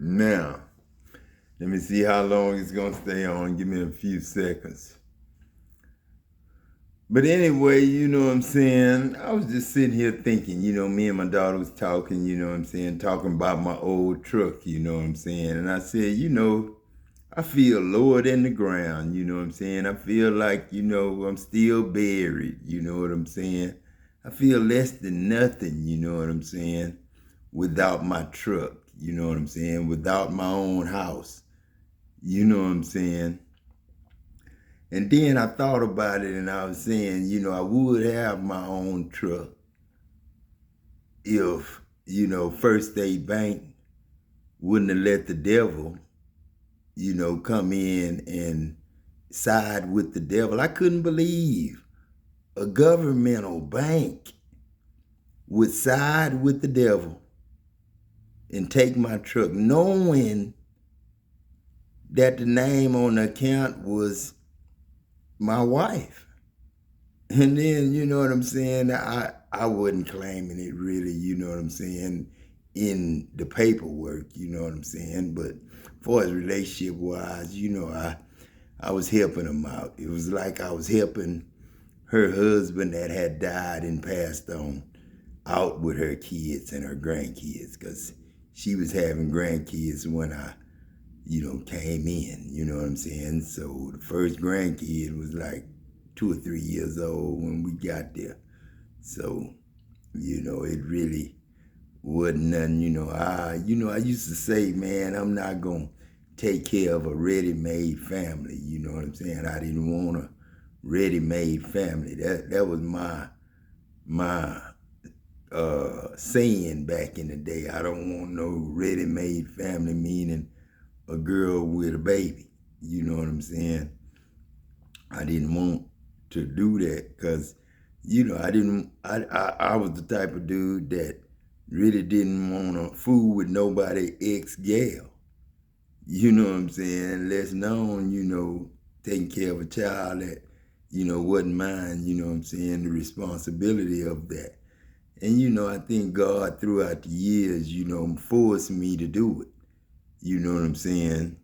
Now, let me see how long it's going to stay on. Give me a few seconds. But anyway, you know what I'm saying? I was just sitting here thinking, me and my daughter was talking, you know what I'm saying? Talking about my old truck, you know what I'm saying? And I said, I feel lower than the ground, you know what I'm saying? I feel like, I'm still buried, you know what I'm saying? I feel less than nothing, you know what I'm saying? Without my truck, you know what I'm saying? Without my own house, you know what I'm saying? And then I thought about it and I was saying, I would have my own truck if, First State Bank wouldn't have let the devil, come in and side with the devil. I couldn't believe a governmental bank would side with the devil and take my truck, knowing that the name on the account was my wife. And then, you know what I'm saying? I wasn't claiming it really, you know what I'm saying, in the paperwork, you know what I'm saying? But as far as relationship wise, I was helping them out. It was like I was helping her husband that had died and passed on out with her kids and her grandkids, because she was having grandkids when I, came in, you know what I'm saying? So the first grandkid was like 2 or 3 years old when we got there. So, it really wasn't nothing, I used to say, man, I'm not going to take care of a ready-made family, you know what I'm saying? I didn't want a ready-made family. That was my saying back in the day. I don't want no ready-made family, meaning a girl with a baby. You know what I'm saying? I didn't want to do that because, I was the type of dude that really didn't want to fool with nobody ex-gal. You know what I'm saying? Less known, taking care of a child that, wasn't mine, you know what I'm saying, the responsibility of that. And, I think God throughout the years, forced me to do it. You know what I'm saying?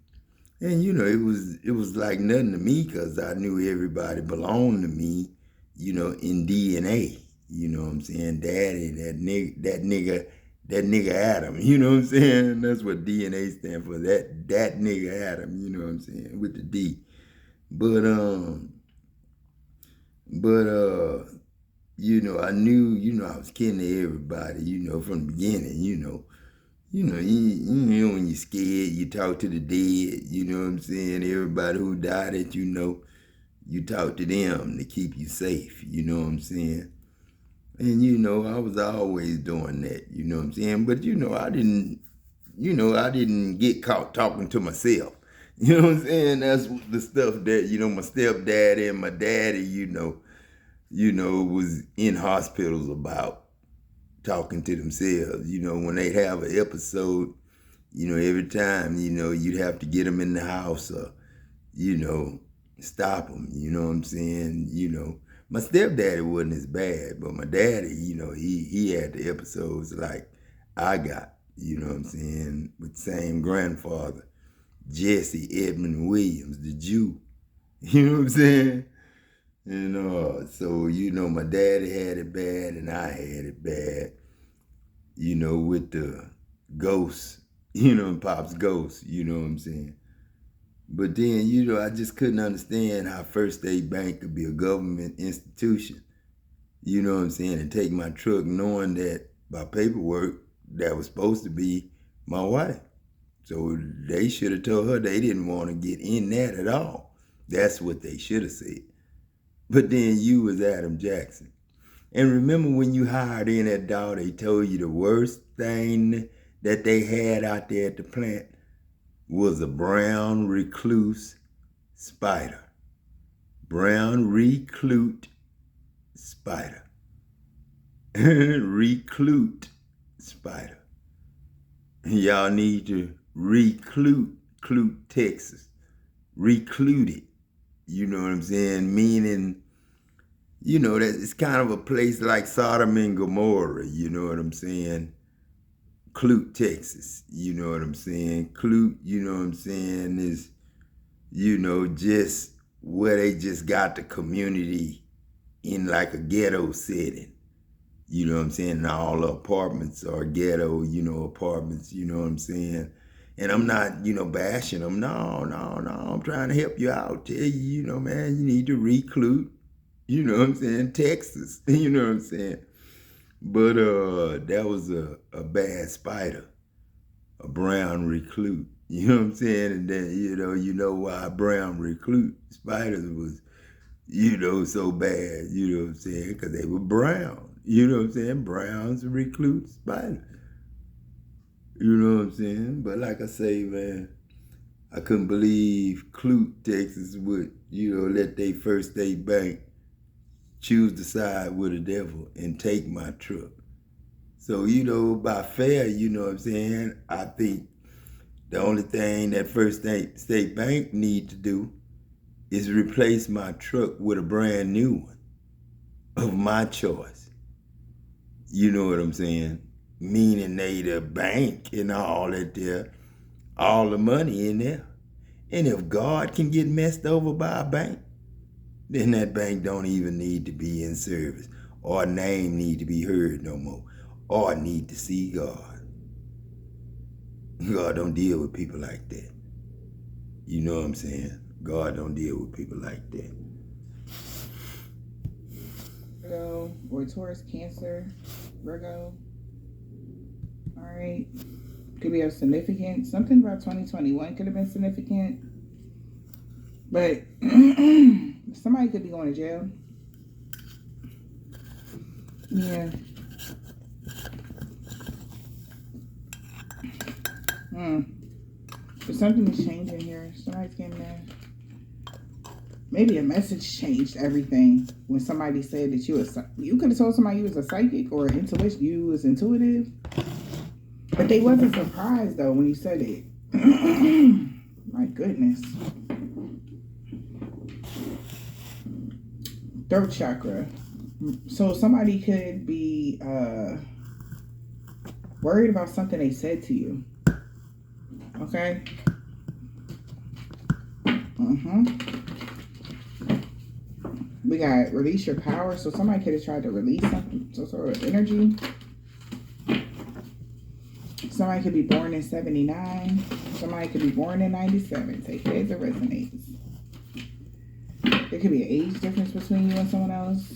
And it was like nothing to me because I knew everybody belonged to me, in DNA. You know what I'm saying? Daddy, that nigga Adam. You know what I'm saying? That's what DNA stands for. That nigga Adam. You know what I'm saying? With the D. But I knew, I was kidding to everybody, from the beginning. When you're scared, you talk to the dead, you know what I'm saying? Everybody who died that you talk to them to keep you safe, you know what I'm saying? And, I was always doing that, you know what I'm saying? But, I didn't get caught talking to myself. You know what I'm saying? That's the stuff that, my stepdad and my daddy, was in hospitals about talking to themselves. When they have an episode, every time, you'd have to get them in the house or, stop them, you know what I'm saying? My stepdaddy wasn't as bad, but my daddy, he had the episodes like I got, you know what I'm saying, with the same grandfather, Jesse Edmund Williams, the Jew, you know what I'm saying? So, my daddy had it bad and I had it bad, with the ghosts, Pop's ghosts, you know what I'm saying? But then, I just couldn't understand how First State Bank could be a government institution, you know what I'm saying, and take my truck knowing that by paperwork that was supposed to be my wife. So they should have told her they didn't want to get in that at all. That's what they should have said. But then you was Adam Jackson. And remember when you hired in that dog, they told you the worst thing that they had out there at the plant was a brown recluse spider. Brown reclute spider. Reclute spider. Y'all need to reclute Texas. Reclute it. You know what I'm saying? Meaning, that it's kind of a place like Sodom and Gomorrah, you know what I'm saying? Clute, Texas. You know what I'm saying? Clute, you know what I'm saying, is, just where they just got the community in like a ghetto setting. You know what I'm saying? And all the apartments are ghetto, apartments, you know what I'm saying? And I'm not, bashing them. No, no, no. I'm trying to help you out. Tell you, man, you need to reclute, you know what I'm saying? Texas, you know what I'm saying? But that was a bad spider, a brown reclute. You know what I'm saying? And then, why brown reclute spiders was, so bad, you know what I'm saying? Because they were brown. You know what I'm saying? Browns reclute spiders. You know what I'm saying? But like I say, man, I couldn't believe Clute, Texas would, let their First State Bank choose to side with the devil and take my truck. So, by fair, you know what I'm saying? I think the only thing that First State Bank need to do is replace my truck with a brand new one of my choice. You know what I'm saying? Meaning they the bank and all that there, all the money in there. And if God can get messed over by a bank, then that bank don't even need to be in service, or a name need to be heard no more, or need to see God. God don't deal with people like that. You know what I'm saying? God don't deal with people like that. Virgo or Taurus, Cancer, Virgo. All right. Could be of significance. Something about 2021 could have been significant. But somebody could be going to jail. Yeah. But something is changing here. Somebody's getting mad. Maybe a message changed everything when somebody said that you could have told somebody you was a psychic or an intuition, you was intuitive. But they wasn't surprised though when you said it. My goodness. Throat chakra. So somebody could be worried about something they said to you. Okay? We got release your power. So somebody could have tried to release some sort of energy. Somebody could be born in 79. Somebody could be born in 97. Take it as it resonates. There could be an age difference between you and someone else.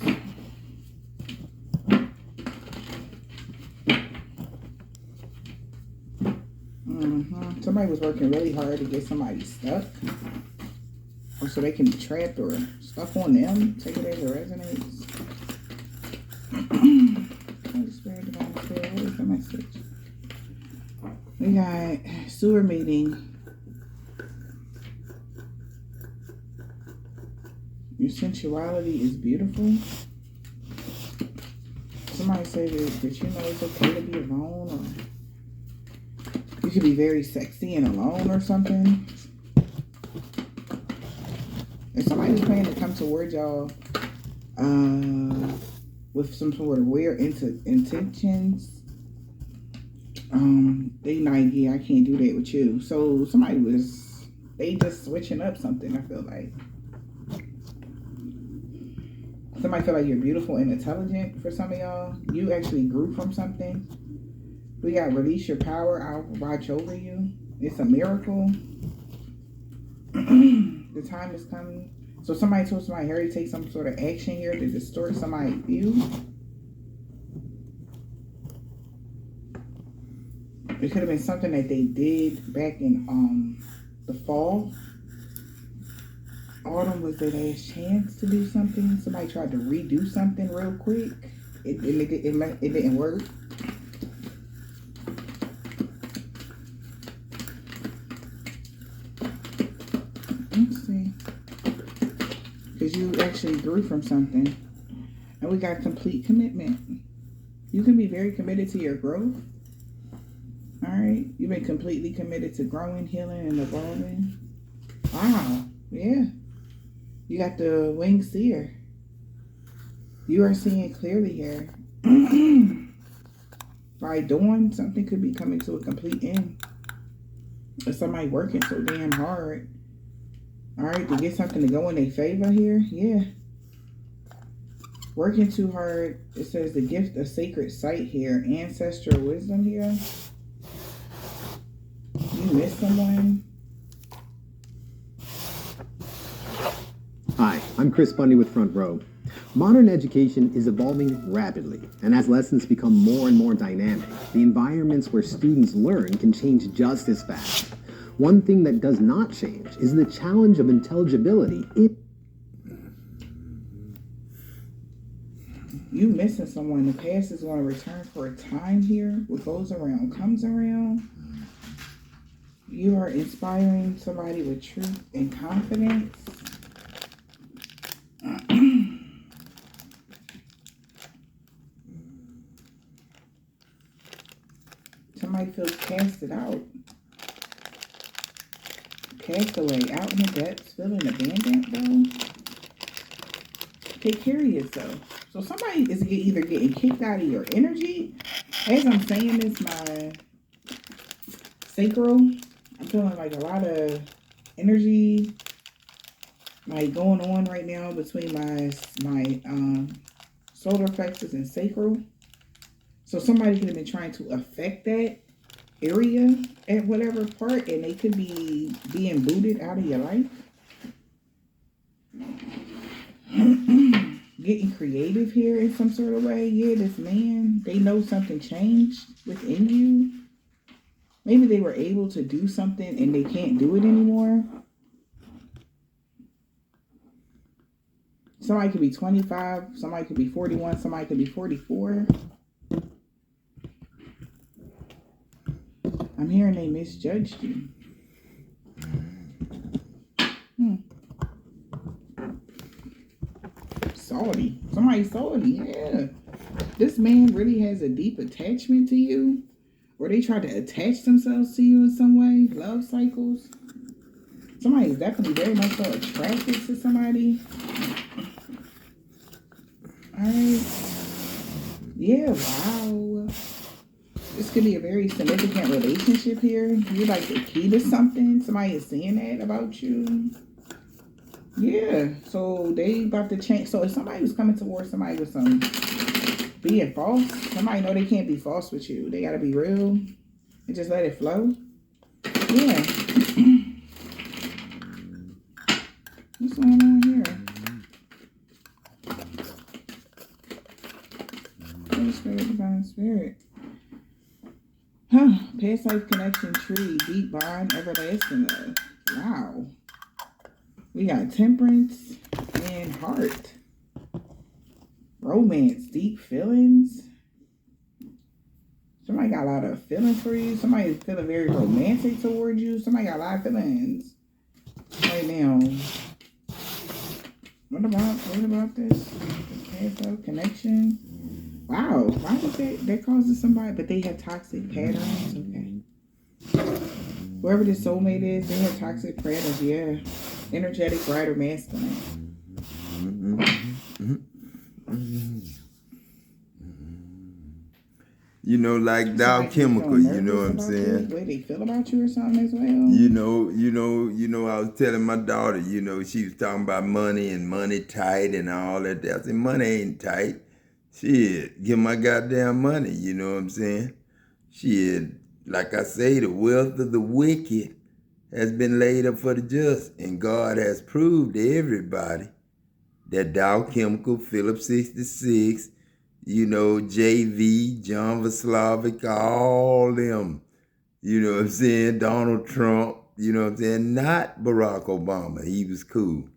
Somebody was working really hard to get somebody stuck. Or so they can be trapped or stuck on them. Take it as it resonates. Holy Spirit, Divine Spirit, what is the message? We got sewer meeting. Your sensuality is beautiful. Somebody said that you know it's okay to be alone, or you could be very sexy and alone or something. If somebody's planning to come towards y'all with some sort of weird intentions, they like, yeah, I can't do that with you. So they just switching up something, I feel like. Somebody feel like you're beautiful and intelligent for some of y'all. You actually grew from something. We got release your power. I'll watch over you. It's a miracle. The time is coming. So somebody told somebody, Harry, take some sort of action here to distort somebody's view. It could have been something that they did back in the fall. Autumn was their last chance to do something. Somebody tried to redo something real quick. It didn't work. Let's see. Because you actually grew from something. And we got complete commitment. You can be very committed to your growth. Alright? You've been completely committed to growing, healing, and evolving. Wow. Yeah. You got the winged seer. You are seeing clearly here. by doing something could be coming to a complete end. Or somebody working so damn hard. All right, to get something to go in their favor here. Yeah. Working too hard. It says the gift of sacred sight here. Ancestral wisdom here. You miss someone. Hi, I'm Chris Bundy with Front Row. Modern education is evolving rapidly, and as lessons become more and more dynamic, the environments where students learn can change just as fast. One thing that does not change is the challenge of intelligibility. You missing someone. The past is going to return for a time here. What goes around comes around. You are inspiring somebody with truth and confidence. Somebody feels casted out. Cast away, out in the depths, feeling abandoned though. Take care of yourself. So somebody is either getting kicked out of your energy. As I'm saying this, my sacral, I'm feeling like a lot of energy like going on right now between my solar plexus and sacral. So somebody could have been trying to affect that area at whatever part, and they could be being booted out of your life. Getting creative here in some sort of way. Yeah, this man, they know something changed within you. Maybe they were able to do something and they can't do it anymore. Somebody could be 25, somebody could be 41, somebody could be 44. I'm hearing they misjudged you. Salty. Somebody salty, yeah. This man really has a deep attachment to you. Or they try to attach themselves to you in some way. Love cycles. Somebody is definitely very much so attracted to somebody. Alright. Yeah, wow. This could be a very significant relationship here. You're like the key to something. Somebody is saying that about you. Yeah, so they about to change. So if somebody was coming towards somebody with some being false, somebody know they can't be false with you. They gotta be real and just let it flow. Yeah. What's going on here? Holy Spirit, Divine Spirit. Huh. Past life connection tree, deep bond, everlasting love. Wow. We got temperance and heart. Romance, deep feelings. Somebody got a lot of feelings for you. Somebody is feeling very romantic towards you. Somebody got a lot of feelings right now. What about this? Past life connection. Wow. Why is that causes somebody, but they have toxic patterns? Okay. Whoever this soulmate is, they have toxic patterns, yeah. Energetic, right, or masculine. You know, like Dow Chemical, you know what I'm saying? The way they feel about you or something as well. You know, I was telling my daughter, you know, she was talking about money and money tight and all that. I said, money ain't tight. Shit, give my goddamn money, you know what I'm saying? Shit, like I say, the wealth of the wicked has been laid up for the just, and God has proved to everybody that Dow Chemical, Phillips 66, you know, JV, John Vaslavic, all them, you know what I'm saying, Donald Trump, you know what I'm saying, not Barack Obama, he was cool,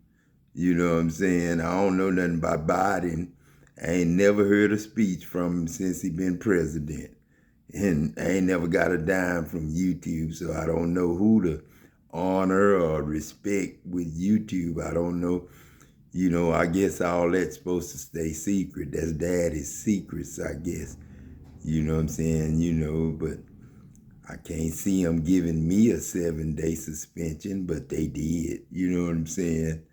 you know what I'm saying, I don't know nothing about Biden, I ain't never heard a speech from him since he been president, and I ain't never got a dime from YouTube, so I don't know who to honor or respect with YouTube. I don't know. You know, I guess all that's supposed to stay secret. That's daddy's secrets, I guess. You know what I'm saying? You know, but I can't see them giving me a 7-day suspension, but they did. You know what I'm saying?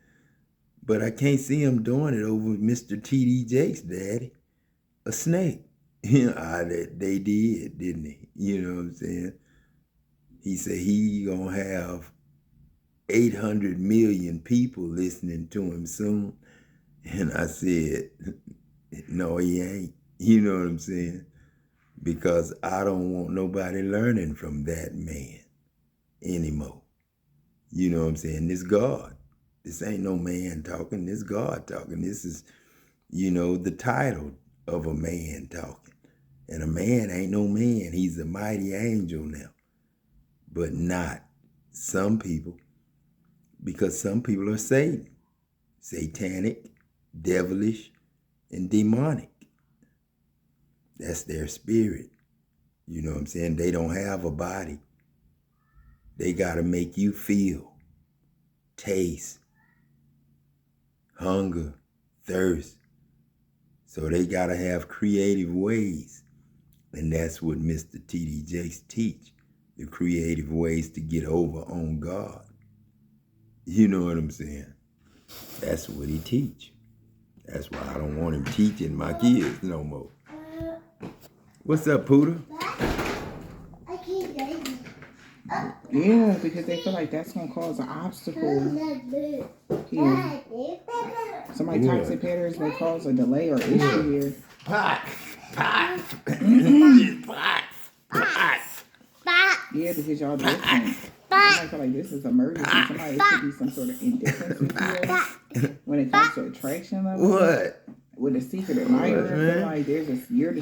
But I can't see them doing it over Mr. T.D. Jakes' daddy, a snake. They did, didn't he? You know what I'm saying? He said he gonna have 800 million people listening to him soon. And I said, no, he ain't. You know what I'm saying? Because I don't want nobody learning from that man anymore. You know what I'm saying? This God. This ain't no man talking. This God talking. This is, the title of a man talking. And a man ain't no man. He's a mighty angel now. But not some people. Because some people are Satan. Satanic, devilish, and demonic. That's their spirit. You know what I'm saying? They don't have a body. They got to make you feel, taste, hunger, thirst. So they got to have creative ways. And that's what Mr. T.D. Jakes teach, the creative ways to get over on God. You know what I'm saying? That's what he teach. That's why I don't want him teaching my kids no more. What's up, Poodle? I keep lazy. Yeah, because they feel like that's going to cause an obstacle here. Somebody toxic patterns may cause a delay or issue here. Pot. Yeah, because y'all different. Somebody feel like this is emergency. Somebody, it could be some sort of indifference with you when it comes to attraction level. What? With a secret admirer, feel like you're the secret, you're the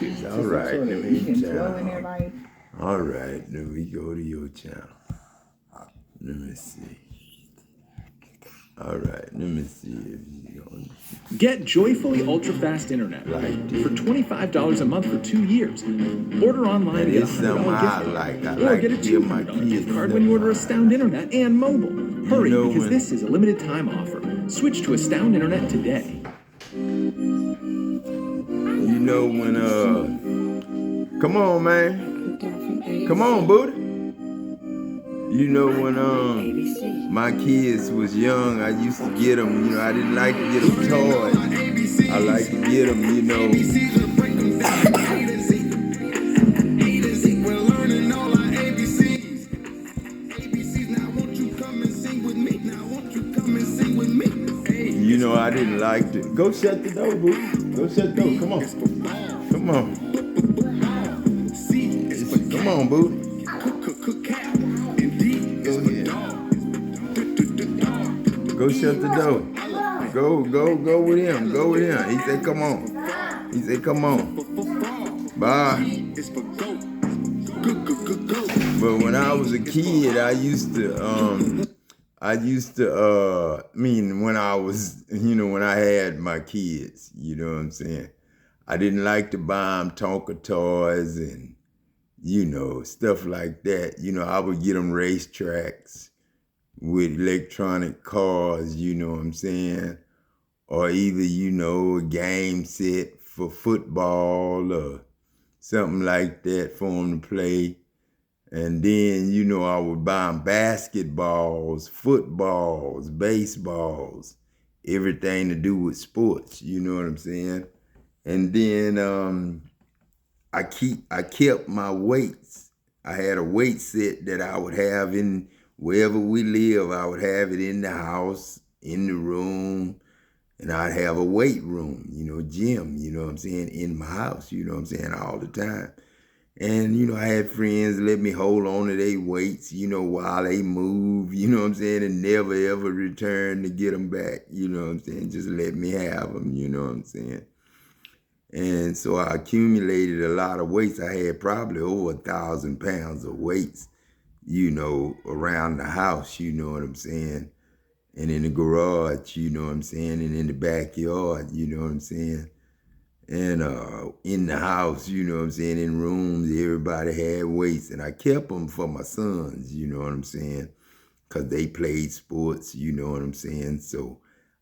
key to some sort of ebb and flow in their life. All right, then we go to your channel. Let me see. All right, let me see if you know. Get Joyfully Ultra-Fast Internet Like for $25 a month for 2 years. Order online and get a It's something $100 I gift card. like. I Or like get a to give my $200 gift kids card when you order stuff. Astound Internet and mobile. Hurry, know because when- this is a limited time offer. Switch to Astound Internet today. You know when come on, man. Come on, Buddha. You know when my kids was young, I used to get them, I didn't like to get them toys. I like to get them, I didn't like to. Go shut the door, boo. Go shut the door. Come on. Come on. Come on, boo. Go shut the door. Go with him. Go with him. He said, come on. He said, come on. Bye. But when I was a kid, I used to, when I was, when I had my kids, you know what I'm saying? I didn't like to buy them Tonka toys and, stuff like that. I would get them racetracks with electronic cars, you know what I'm saying? Or either, a game set for football or something like that for them to play. And then, I would buy them basketballs, footballs, baseballs, everything to do with sports, you know what I'm saying? And then I kept my weights. I had a weight set that I would have in wherever we live. I would have it in the house, in the room, and I'd have a weight room, gym, you know what I'm saying, in my house, you know what I'm saying, all the time. And, I had friends let me hold on to their weights, while they move, you know what I'm saying, and never, ever return to get them back, you know what I'm saying, just let me have them, you know what I'm saying. And so I accumulated a lot of weights. I had probably over 1,000 pounds of weights, around the house, you know what I'm saying, and in the garage, you know what I'm saying, and in the backyard, you know what I'm saying. And in the house, you know what I'm saying, in rooms, everybody had weights. And I kept them for my sons, you know what I'm saying, because they played sports, you know what I'm saying. So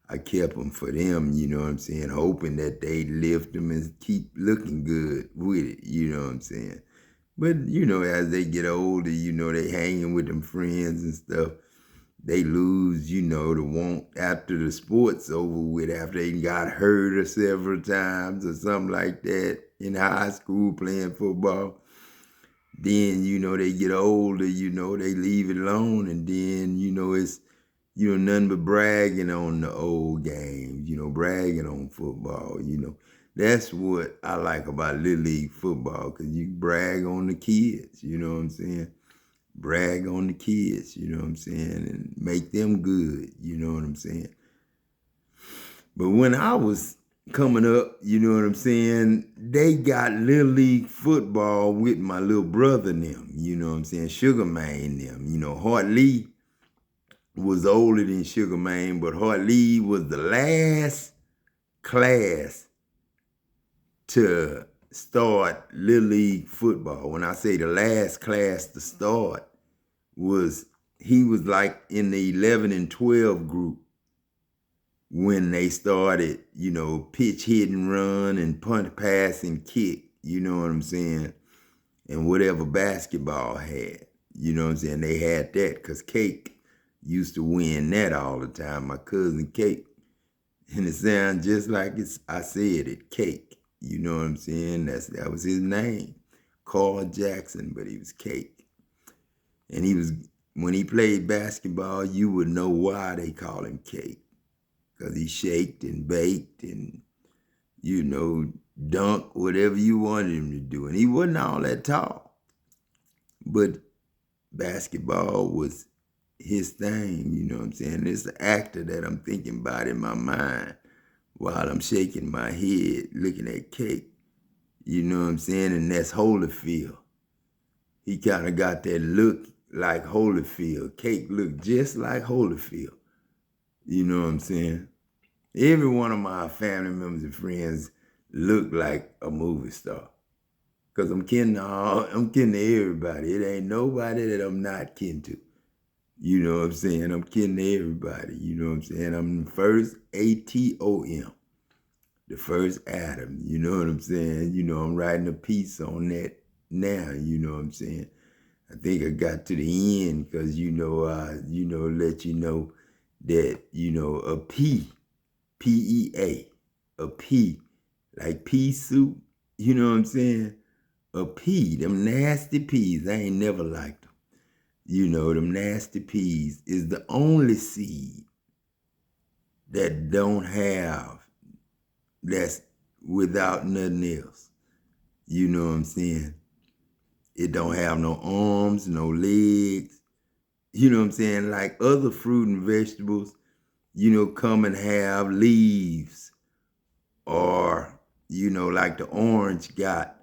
I kept them for them, you know what I'm saying, hoping that they'd lift them and keep looking good with it, you know what I'm saying. But, as they get older, they hanging with them friends and stuff. They lose, the want after the sport's over with, after they got hurt several times or something like that. in high school playing football. Then, they get older, they leave it alone. And then, it's, nothing but bragging on the old games, bragging on football, That's what I like about Little League football, because you brag on the kids, you know what I'm saying? Brag on the kids, you know what I'm saying? And make them good, you know what I'm saying? But when I was coming up, you know what I'm saying, they got Little League football with my little brother and them, you know what I'm saying, Sugar Man and them. Hart Lee was older than Sugar Man, but Hart Lee was the last class to start Little League football. When I say the last class to start, he was like in the 11 and 12 group when they started, pitch, hit, and run, and punt, pass, and kick, you know what I'm saying, and whatever basketball had, you know what I'm saying, they had that, because Cake used to win that all the time, my cousin Cake, and it sounds just like I said it, Cake, you know what I'm saying, that was his name, Carl Jackson, but he was Cake, and when he played basketball, you would know why they call him Cake. Because he shaked and baked and, dunked whatever you wanted him to do. And he wasn't all that tall. But basketball was his thing, you know what I'm saying? It's the actor that I'm thinking about in my mind while I'm shaking my head, looking at Cake. You know what I'm saying? And that's Holyfield. He kind of got that look like Holyfield. Cake looked just like Holyfield. You know what I'm saying? Every one of my family members and friends look like a movie star. Because I'm kin to everybody. It ain't nobody that I'm not kin to. You know what I'm saying? I'm kin to everybody. You know what I'm saying? I'm the first ATOM. The first Adam. You know what I'm saying? I'm writing a piece on that now. You know what I'm saying? I think I got to the end because, let you know that, a P. P-E-A, a pea, like pea soup, you know what I'm saying? A pea, them nasty peas, I ain't never liked them. Them nasty peas is the only seed that that's without nothing else. You know what I'm saying? It don't have no arms, no legs. You know what I'm saying? Like other fruit and vegetables, come and have leaves. Or, like the orange got,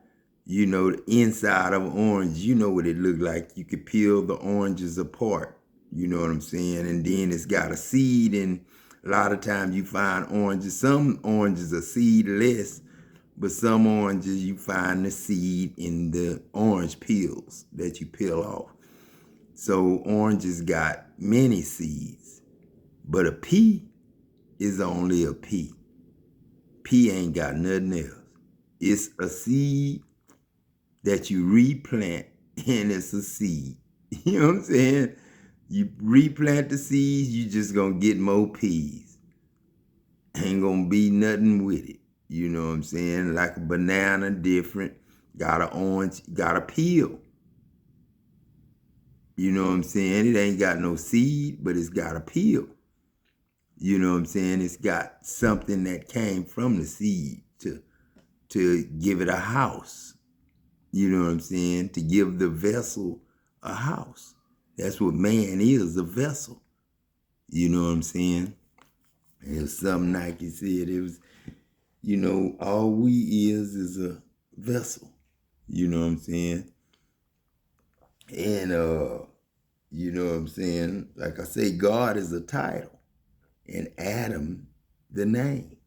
the inside of an orange, what it looked like. You could peel the oranges apart, you know what I'm saying? And then it's got a seed, and a lot of times you find oranges. Some oranges are seedless, but some oranges you find the seed in the orange peels that you peel off. So oranges got many seeds, but a pea is only a pea. Pea ain't got nothing else. It's a seed that you replant, and it's a seed. You know what I'm saying? You replant the seeds, you just gonna get more peas. Ain't gonna be nothing with it. You know what I'm saying? Like a banana, different. Got an orange, got a peel. You know what I'm saying? It ain't got no seed, but it's got a peel. You know what I'm saying? It's got something that came from the seed to give it a house. You know what I'm saying? To give the vessel a house. That's what man is, a vessel. You know what I'm saying? It was something like you said, it was, all we is a vessel. You know what I'm saying? And, you know what I'm saying? Like I say, God is a title. And Adam, the name.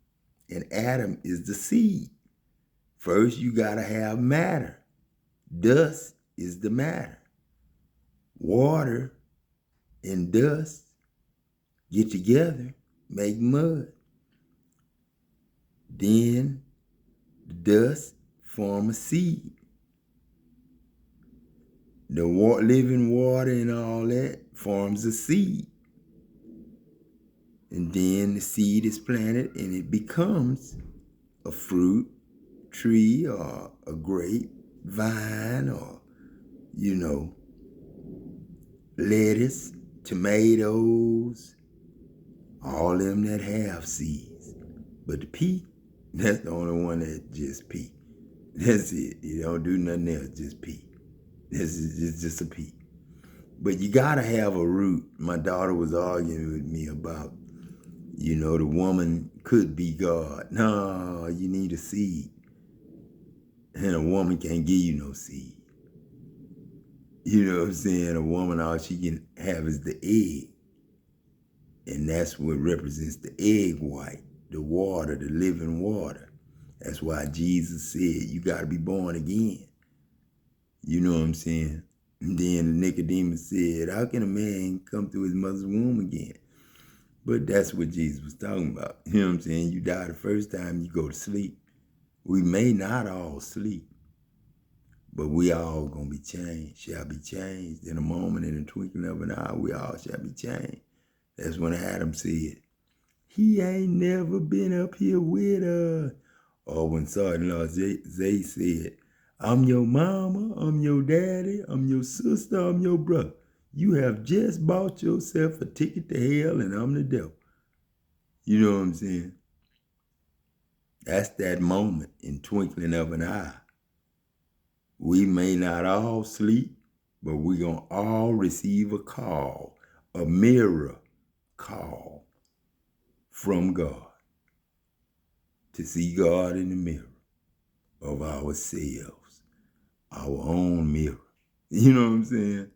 And Adam is the seed. First, you got to have matter. Dust is the matter. Water and dust get together, make mud. Then the dust form a seed. The living water and all that forms a seed. And then the seed is planted and it becomes a fruit tree or a grapevine or, you know, lettuce, tomatoes, all them that have seeds. But the pea, that's the only one that just pea. That's it. You don't do nothing else, just pea. This is just a pea. But you gotta have a root. My daughter was arguing with me about, you know, the woman could be God. No, you need a seed. And a woman can't give you no seed. You know what I'm saying? A woman, all she can have is the egg. And that's what represents the egg white, the water, the living water. That's why Jesus said, you gotta be born again. You know what I'm saying? And then Nicodemus said, how can a man come through his mother's womb again? But that's what Jesus was talking about. You know what I'm saying? You die the first time, you go to sleep. We may not all sleep, but we all gonna be changed, shall be changed. In a moment, in a twinkling of an eye, we all shall be changed. That's when Adam said, he ain't never been up here with us. Or when Sergeant Zay said, I'm your mama, I'm your daddy, I'm your sister, I'm your brother. You have just bought yourself a ticket to hell and I'm the devil. You know what I'm saying? That's that moment in twinkling of an eye. We may not all sleep, but we gonna all receive a call, a mirror call from God to see God in the mirror of ourselves, our own mirror. You know what I'm saying?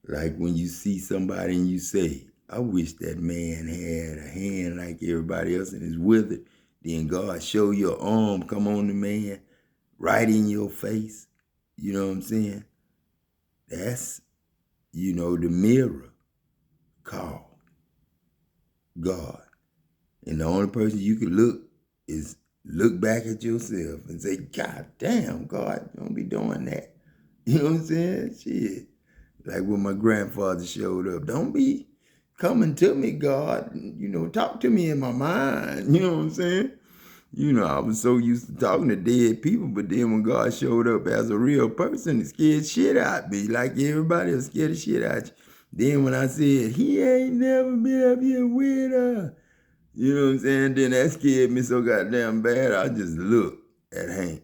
Like when you see somebody and you say, I wish that man had a hand like everybody else and is withered. Then God show your arm come on the man right in your face. You know what I'm saying? That's, you know, the mirror call God. And the only person you can look is look back at yourself and say, God damn, God, don't be doing that. You know what I'm saying? Shit. Like when my grandfather showed up, don't be coming to me, God, you know, talk to me in my mind. You know what I'm saying? You know, I was so used to talking to dead people, but then when God showed up as a real person, it scared shit out of me, like everybody else scared the shit out you. Then when I said, he ain't never been up here with us, you know what I'm saying? Then that scared me so goddamn bad, I just looked at Hank.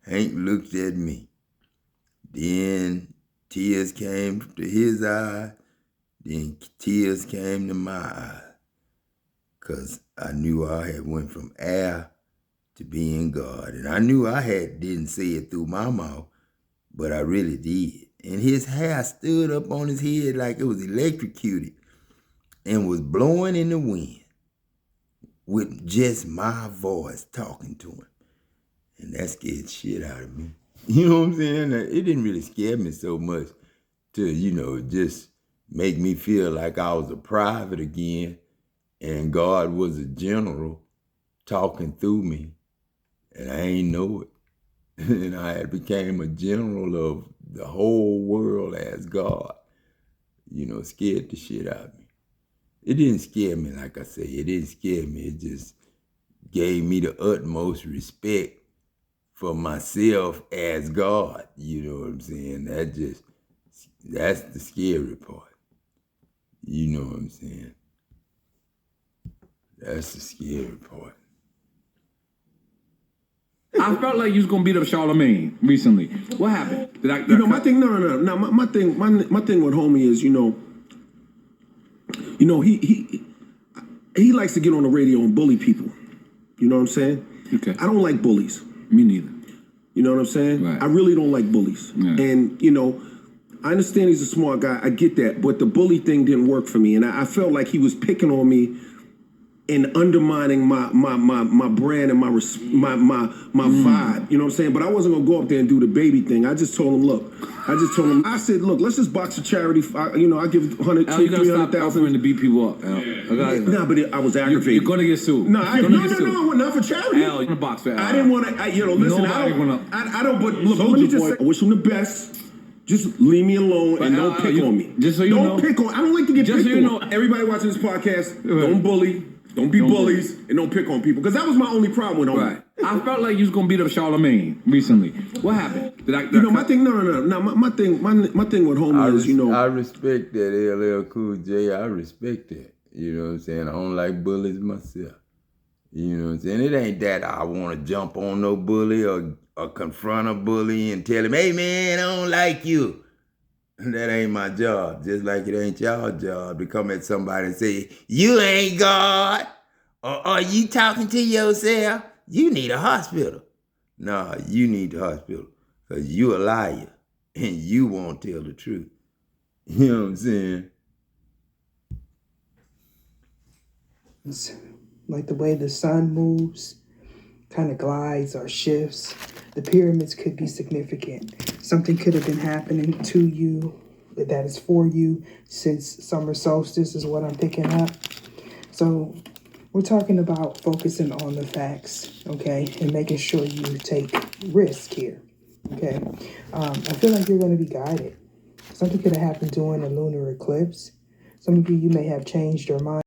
Hank looked at me. Then tears came to his eye. Then tears came to my eye. Because I knew I had went from air to being God. And I knew I didn't say it through my mouth, but I really did. And his hair stood up on his head like it was electrocuted and was blowing in the wind with just my voice talking to him. And that scared shit out of me. You know what I'm saying? It didn't really scare me so much to, you know, just make me feel like I was a private again and God was a general talking through me. And I ain't know it. And I had became a general of the whole world as God. You know, scared the shit out of me. It didn't scare me, like I say. It didn't scare me. It just gave me the utmost respect for myself as God. You know what I'm saying? That's the scary part. You know what I'm saying? That's the scary part. I felt like you was gonna beat up Charlemagne recently. What happened? My thing. No. My thing with homie is, he likes to get on the radio and bully people. You know what I'm saying? Okay. I don't like bullies. Me neither. You know what I'm saying? Right. I really don't like bullies. Yeah. And I understand he's a smart guy. I get that, but the bully thing didn't work for me, and I felt like he was picking on me and undermining my brand and my vibe. You know what I'm saying? But I wasn't gonna go up there and do the baby thing. I just told him, I said, look, let's just box a charity. I give 100, Al, you gotta stop 300,000 offering to beat people up. Al. Nah, but I was aggravated. You're gonna get sued. No, not for charity. Al, you're gonna box for Al. I didn't want to. Listen, I don't. But look, let me just say, I wish him the best. Just leave me alone and don't pick on me. Just so you know, don't pick on. I don't like to get just picked so you on. know, everybody watching this podcast, don't bully. Don't be bullies and don't pick on people. Because that was my only problem with him. Right. I felt like you was gonna beat up Charlemagne recently. What happened? Did I? My thing, no. My thing with homie is, I respect that LL Cool J. I respect that. You know what I'm saying? I don't like bullies myself. You know what I'm saying? It ain't that I want to jump on no bully or confront a bully and tell him, hey man, I don't like you. That ain't my job. Just like it ain't y'all job to come at somebody and say, you ain't God. Or are you talking to yourself? You need a hospital. Nah, you need the hospital. Because you a liar. And you won't tell the truth. You know what I'm saying? It's like the way the sun moves, kind of glides or shifts. The pyramids could be significant. Something could have been happening to you that is for you since summer solstice is what I'm picking up. So we're talking about focusing on the facts, okay, and making sure you take risk here, okay. I feel like you're going to be guided. Something could have happened during a lunar eclipse. Some of you may have changed your mind.